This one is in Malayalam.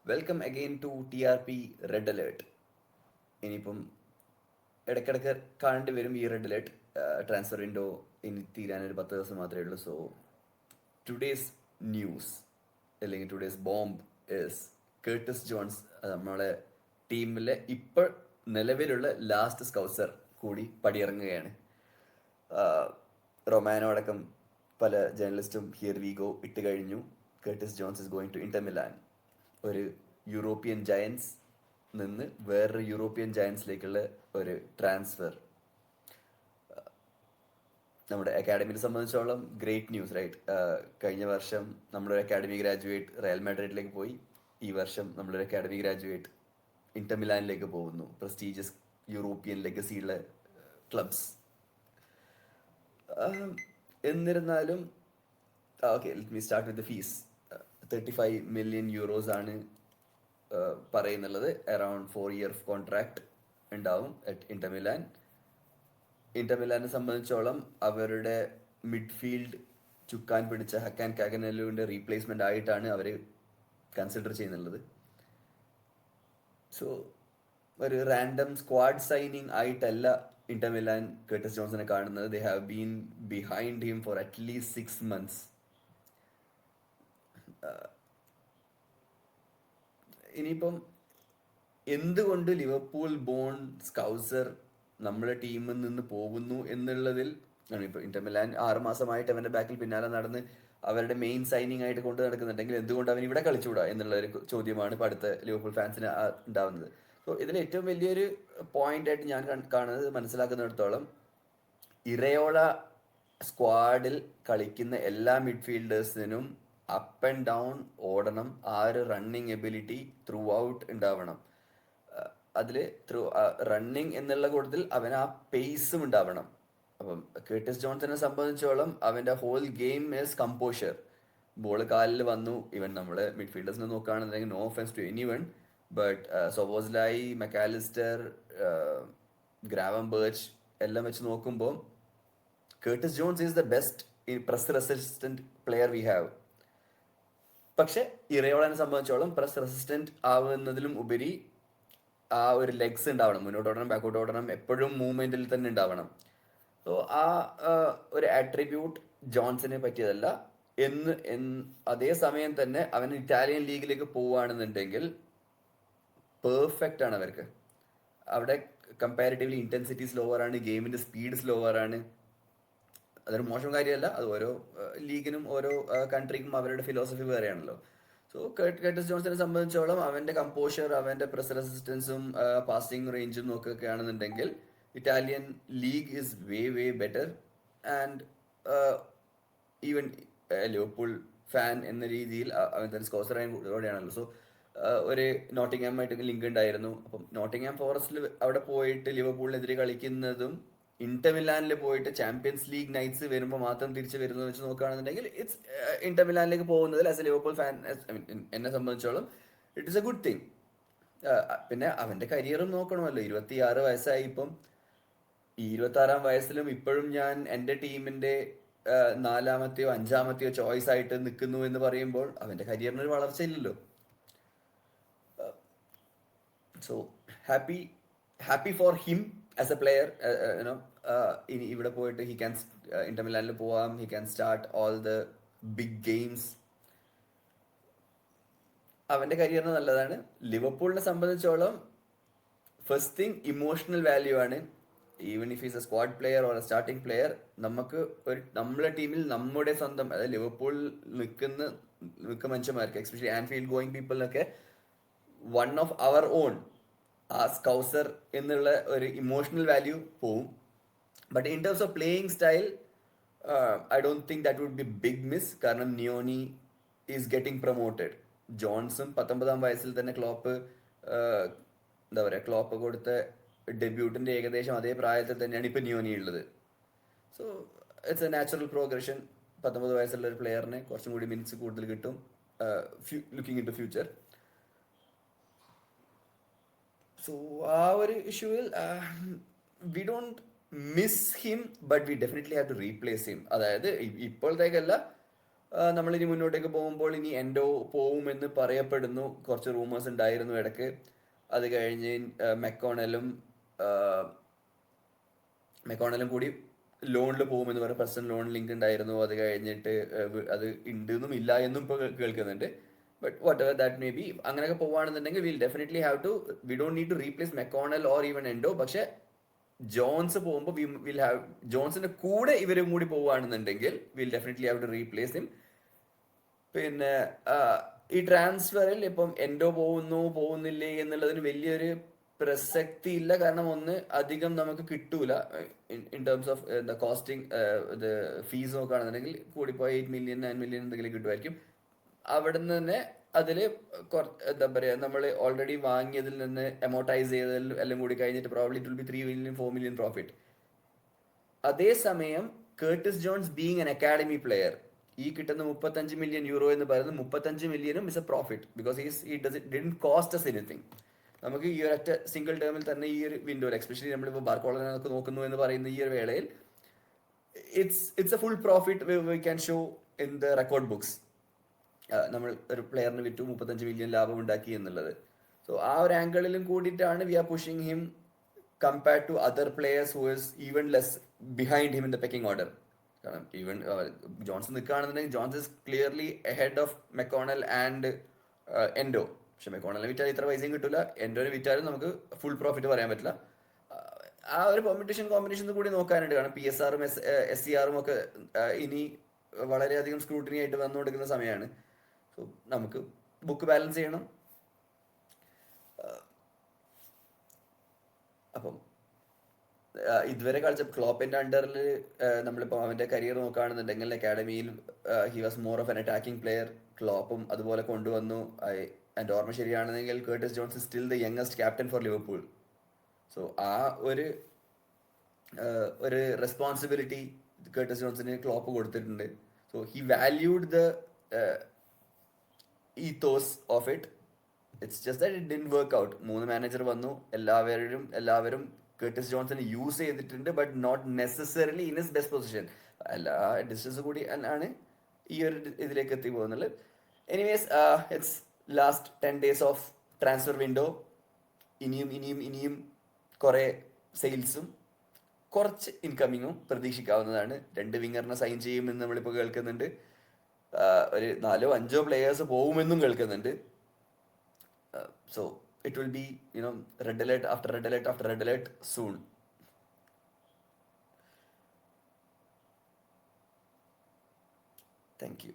Welcome again to TRP red alert. ഇനിയിപ്പം ഇടയ്ക്കിടയ്ക്ക് കാണേണ്ടി വരും ഈ റെഡ് അലേർട്ട്. ട്രാൻസ്ഫർ വിൻഡോ ഇനി തീരാനൊരു 10 ദിവസം മാത്രമേ ഉള്ളൂ. സോ ടുഡേസ് ന്യൂസ് അല്ലെങ്കിൽ today's bomb is Curtis Jones. നമ്മളെ ടീമിലെ ഇപ്പോൾ നിലവിലുള്ള ലാസ്റ്റ് സ്കൗസർ കൂടി പടിയിറങ്ങുകയാണ്. റൊമാനോ അടക്കം പല ജേർണലിസ്റ്റും ഹിയർ വി ഗോ ഇട്ട് കഴിഞ്ഞു. Curtis Jones is going to Inter Milan. ഒരു യൂറോപ്യൻ ജയൻസ് നിന്ന് വേറൊരു യൂറോപ്യൻ ജയൻസിലേക്കുള്ള ഒരു ട്രാൻസ്ഫർ നമ്മുടെ അക്കാഡമിയെ സംബന്ധിച്ചോളം ഗ്രേറ്റ് ന്യൂസ്, റൈറ്റ്? കഴിഞ്ഞ വർഷം നമ്മളൊരു അക്കാഡമി ഗ്രാജുവേറ്റ് റയൽ മാഡ്രിഡിലേക്ക് പോയി. ഈ വർഷം നമ്മളൊരു അക്കാഡമി ഗ്രാജുവേറ്റ് ഇന്റർ മിലാനിലേക്ക് പോകുന്നു. പ്രസ്റ്റീജിയസ് യൂറോപ്യൻ ലെഗസിയുള്ള ക്ലബ്സ്. എന്നിരുന്നാലും okay, let me start with the fees. 35 million euros ആണ് പറയുന്നുള്ളത്. അറൌണ്ട് 4 year കോൺട്രാക്ട് ഉണ്ടാവും അറ്റ് ഇന്റർ മിലാൻ. ഇന്റർ മിലാനെ സംബന്ധിച്ചോളം അവരുടെ മിഡ്ഫീൽഡ് ചുക്കാൻ പിടിച്ച ഹക്കാൻ കാഗനലുവിൻ്റെ റീപ്ലേസ്മെൻ്റ് ആയിട്ടാണ് അവർ കൺസിഡർ ചെയ്യുന്നുള്ളത്. സോ ഒരു റാൻഡം സ്ക്വാഡ് സൈനിങ് ആയിട്ടല്ല ഇന്റർ മിലാൻ കേർട്ടിസ് ജോൺസിനെ കാണുന്നത്. They have been behind him for at least 6 months. ഇനിയിപ്പം എന്തുകൊണ്ട് ലിവർപൂൾ ബോൺ സ്കൗസർ നമ്മുടെ ടീമിൽ നിന്ന് പോകുന്നു എന്നുള്ളതിൽ ആണ് ഇപ്പോൾ ഇന്റർ മിലാൻ 6 മാസമായിട്ട് അവൻ്റെ ബാക്കിൽ പിന്നാലെ നടന്ന് അവരുടെ മെയിൻ സൈനിങ് ആയിട്ട് കൊണ്ട് നടക്കുന്നുണ്ടെങ്കിൽ എന്തുകൊണ്ട് അവൻ ഇവിടെ കളിച്ചുകൂടാ എന്നുള്ള ഒരു ചോദ്യമാണ് ഇപ്പോൾ അടുത്ത ലിവർപൂൾ ഫാൻസിന് ഉണ്ടാവുന്നത്. സോ ഇതിൽ ഏറ്റവും വലിയൊരു പോയിന്റ് ആയിട്ട് ഞാൻ കാണുന്നത്, മനസ്സിലാക്കുന്നിടത്തോളം, ഇറയോള സ്ക്വാഡിൽ കളിക്കുന്ന എല്ലാ മിഡ്ഫീൽഡേഴ്സിനും അപ്പ് ആൻഡ് ഡൗൺ ഓടണം. ആ ഒരു റണ്ണിങ് എബിലിറ്റി ത്രൂ ഔട്ട് ഉണ്ടാവണം. അതിൽ റണ്ണിങ് എന്നുള്ള കൂട്ടത്തിൽ അവൻ ആ പേസും ഉണ്ടാവണം. അപ്പം കേർട്ടിസ് ജോൺസിനെ സംബന്ധിച്ചോളം അവൻ്റെ whole game is composure. Ball കാലിൽ വന്നു, ഇവൻ നമ്മുടെ മിഡ്ഫീൽഡേഴ്സിനെ നോക്കുകയാണെന്നുണ്ടെങ്കിൽ, no offence to anyone, but Szoboszlai, Mac Allister, Gravenberch എല്ലാം വെച്ച് നോക്കുമ്പോൾ Curtis Jones is the best press resistant player we have. പക്ഷെ ഇറയോളനെ സംബന്ധിച്ചോളം പ്രസ് റെസിസ്റ്റന്റ് ആവുന്നതിലും ഉപരി ആ ഒരു ലെഗ്സ് ഉണ്ടാവണം. മുന്നോട്ട് ഓടണം, ബാക്കോട്ട് ഓടണം, എപ്പോഴും മൂവ്മെന്റിൽ തന്നെ ഉണ്ടാവണം. സോ ആ ഒരു ആട്രിബ്യൂട്ട് ജോൺസിനെ പറ്റിയതല്ല. അതേ സമയം തന്നെ അവൻ ഇറ്റാലിയൻ ലീഗിലേക്ക് പോവുകയാണെന്നുണ്ടെങ്കിൽ പെർഫെക്റ്റ് ആണ് അവർക്ക്. അവിടെ കമ്പാരിറ്റീവ്ലി ഇന്റൻസിറ്റി സ്ലോവർ ആണ്, ഗെയിമിന്റെ സ്പീഡ് സ്ലോവർ ആണ്. അതൊരു മോശം കാര്യമല്ല. അത് ഓരോ ലീഗിനും ഓരോ കൺട്രിക്കും അവരുടെ ഫിലോസഫി വേറെയാണല്ലോ. സോ കേർട്ടിസ് ജോൺസിനെ സംബന്ധിച്ചോളം അവൻ്റെ കമ്പോഷർ, അവൻ്റെ പ്രസ് റെസിസ്റ്റൻസും പാസിംഗ് റേഞ്ചും നോക്കുകയൊക്കെ ആണെന്നുണ്ടെങ്കിൽ Italian league is way way better. And even Liverpool fan എന്ന രീതിയിൽ അവൻ തന്നെ സ്കോസറായോടെയാണല്ലോ. സോ ഒരു നോട്ടിംഗ്ഹാമായിട്ട് ലിങ്ക് ഉണ്ടായിരുന്നു. അപ്പം നോട്ടിംഗ്ഹാം ഫോറസ്റ്റിൽ അവിടെ പോയിട്ട് ലിവർപൂളിനെതിരെ കളിക്കുന്നതും ഇന്റർ മിലാനിൽ പോയിട്ട് ചാമ്പ്യൻസ് ലീഗ് നൈറ്റ്സ് വരുമ്പോൾ മാത്രം തിരിച്ചു വരുന്നത് വെച്ച് നോക്കുകയാണെന്നുണ്ടെങ്കിൽ ഇറ്റ്സ് ഇന്റർ മിലാനിലേക്ക് പോകുന്നതിൽ ആസ് എ ലിവർപൂൾ ഫാൻ, എന്നെ സംബന്ധിച്ചോളം it is A good thing. പിന്നെ അവൻ്റെ കരിയറും നോക്കണമല്ലോ. 26 വയസ്സായി ഇപ്പം. ഈ 26-ാം വയസ്സിലും ഇപ്പോഴും ഞാൻ എൻ്റെ ടീമിൻ്റെ 4-മത്തെയോ 5-മത്തെയോ ചോയ്സ് ആയിട്ട് നിൽക്കുന്നു എന്ന് പറയുമ്പോൾ അവൻ്റെ കരിയറിനൊരു വളർച്ചയില്ലല്ലോ. So happy for him as a player. ഇനി ഇവിടെ പോയിട്ട് ഹി ക്യാൻ ഇന്റർ മിലാനിൽ പോവാം, he can start all the big games. അവൻ്റെ കരിയറിന് നല്ലതാണ്. ലിവർപൂളിനെ സംബന്ധിച്ചോളം ഫസ്റ്റ് തിങ് ഇമോഷണൽ വാല്യൂ ആണ്. Even if is a squad player or a starting player, നമുക്ക് നമ്മളെ ടീമിൽ നമ്മുടെ സ്വന്തം, അതായത് ലിവർപൂൾ നിൽക്കുന്ന മനുഷ്യന്മാർക്ക്, എക്സ്പെഷ്യലി ആൻഫീൽഡ് ഗോയിങ് പീപ്പിളിനൊക്കെ വൺ ഓഫ് അവർ ഓൺ ആ സ്കൗസർ എന്നുള്ള ഒരു ഇമോഷണൽ വാല്യൂ പോവും. But in terms of playing style, I don't think that would be big miss. കാരണം നിയോനി ഈസ് ഗെറ്റിംഗ് പ്രൊമോട്ടഡ്. ജോൺസും 19-ാം വയസ്സിൽ തന്നെ എന്താ പറയുക, ക്ലോപ്പ് കൊടുത്ത ഡെബ്യൂട്ടിൻ്റെ ഏകദേശം അതേ പ്രായത്തിൽ തന്നെയാണ് ഇപ്പം നിയോനി ഉള്ളത്. So it's a natural progression. 19 വയസ്സുള്ള ഒരു പ്ലെയറിന് കുറച്ചും കൂടി മിനിറ്റ്സ് കൂടുതൽ കിട്ടും looking in to future. So ആ ഒരു ഇഷ്യൂവിൽ we don't miss him, but we definitely have to replace him. അതായത് ഇപ്പോഴത്തേക്കല്ല, നമ്മളിനി മുന്നോട്ടേക്ക് പോകുമ്പോൾ ഇനി എൻഡോ പോവുമെന്ന് പറയപ്പെടുന്നു. കുറച്ച് റൂമേഴ്സ് ഉണ്ടായിരുന്നു ഇടയ്ക്ക്. അത് കഴിഞ്ഞ് മെക്കോണലും മെക്കോണലും കൂടി ലോണിൽ പോകുമെന്ന് പറയും. പേഴ്സണൽ ലോൺ ലിങ്ക് ഉണ്ടായിരുന്നു. അത് കഴിഞ്ഞിട്ട് അത് ഉണ്ട് എന്നും ഇല്ല എന്നും ഇപ്പോൾ കേൾക്കുന്നുണ്ട്. But whatever that may be, അങ്ങനെയൊക്കെ പോവുകയാണെന്നുണ്ടെങ്കിൽ will definitely have to, we don't need to replace McConnell or even Endo. പക്ഷെ ജോൺസ് പോകുമ്പോൾ വിൽ ഹാവ്, ജോൺസിന്റെ കൂടെ ഇവരും കൂടി പോവുകയാണെന്നുണ്ടെങ്കിൽ will definitely have to replace him. പിന്നെ ഈ ട്രാൻസ്ഫറിൽ ഇപ്പം എൻഡോ പോകുന്നില്ലേ എന്നുള്ളതിന് വലിയൊരു പ്രസക്തി ഇല്ല. കാരണം ഒന്ന്, അധികം നമുക്ക് കിട്ടൂല in terms of the costing. Fees നോക്കുകയാണെന്നുണ്ടെങ്കിൽ കൂടിപ്പോയി 8 മില്യൺ 9 മില്യൺ എന്തെങ്കിലും കിട്ടുമായിരിക്കും. അവിടെ നിന്ന് തന്നെ അതിൽ എന്താ പറയുക, നമ്മൾ ഓൾറെഡി വാങ്ങിയതിൽ നിന്ന് എമോർട്ടൈസ് ചെയ്തതിൽ എല്ലാം കൂടി കഴിഞ്ഞിട്ട് probably it will be 3 million 4 million profit. അതേസമയം Curtis Jones being an academy player, ഈ കിട്ടുന്ന 35 മില്യൺ യൂറോ എന്ന് പറയുന്നത് 35 മില്യണും is a profit, because didn't cost us anything. നമുക്ക് ഈ ഒരൊറ്റ സിംഗിൾ ടേമിൽ തന്നെ ഈ ഒരു വിൻഡോയിൽ, എസ്പെഷ്യലി നമ്മളിപ്പോൾ ബാർക്കോളനൊക്കെ നോക്കുന്നു എന്ന് പറയുന്ന ഈ ഒരു വേളയിൽ, it's A full profit we can show in the record books. നമ്മൾ ഒരു പ്ലെയറിന് വിറ്റു 35 മില്യൺ ലാഭം ഉണ്ടാക്കി എന്നുള്ളത്. സോ ആ ഒരു ആംഗിളിലും കൂടിയിട്ടാണ് we are pushing him compared to other players who is even less behind him in the pecking order. കാരണം ഈവൻ ജോൺസൺ നിൽക്കുകയാണെന്നുണ്ടെങ്കിൽ Jones is clearly ahead of McConnell and Endo. പക്ഷെ മെക്കോണലിനെ വിറ്റാൽ ഇത്ര പൈസയും കിട്ടില്ല, എൻഡോനെ വിറ്റാലും നമുക്ക് ഫുൾ പ്രോഫിറ്റ് പറയാൻ പറ്റില്ല. ആ ഒരു കോമ്പിനേഷൻ കൂടി നോക്കാനുണ്ട്. കാരണം PSR-ഉം SCR-ഉം ഒക്കെ ഇനി വളരെയധികം സ്ക്രൂട്ടിനി ആയിട്ട് വന്നുകൊടുക്കുന്ന സമയമാണ്. സോ നമുക്ക് ബുക്ക് ബാലൻസ് ചെയ്യണം. അപ്പം ഇതുവരെ കളിച്ച ക്ലോപ്പിന്റെ അണ്ടറിൽ നമ്മളിപ്പോൾ അവന്റെ കരിയർ നോക്കുകയാണെന്നുണ്ടെങ്കിൽ അക്കാഡമിയിൽ he was more of an attacking player. ക്ലോപ്പും അതുപോലെ കൊണ്ടുവന്നു. എൻ്റെ ഓർമ്മ ശരിയാണെന്നെങ്കിൽ Curtis Jones is still the youngest captain for Liverpool. So ആ ഒരു റെസ്പോൺസിബിലിറ്റി കേർട്ടിസ് ജോൺസിന് ക്ലോപ്പ് കൊടുത്തിട്ടുണ്ട്. So he valued the ethos of it. It's just that it didn't work out. 3 manager വന്നു, എല്ലാവരും കേർട്ടിസ് ജോൺസൺ യൂസ് ചെയ്തിട്ടുണ്ട്, but not necessarily in his best position. എല്ലാ ഡിസ്റ്റൻസ് കൂടി ആണ് ഈ ഒരു ഇതിലേക്ക് എത്തി പോകുന്നത്. Anyways, it's last 10 days of transfer window. ഇനിയും കുറേ സെയിൽസും കുറച്ച് ഇൻകമ്മിങ്ങും പ്രതീക്ഷിക്കാവുന്നതാണ്. 2 വിങ്ങറിനെ സൈൻ ചെയ്യുമെന്ന് നമ്മളിപ്പോൾ കേൾക്കുന്നുണ്ട്. ഒരു 4-5 പ്ലേയേഴ്സ് പോകുമെന്നും കേൾക്കുന്നുണ്ട്. So it will be, red alert after red alert after red alert soon. Thank you.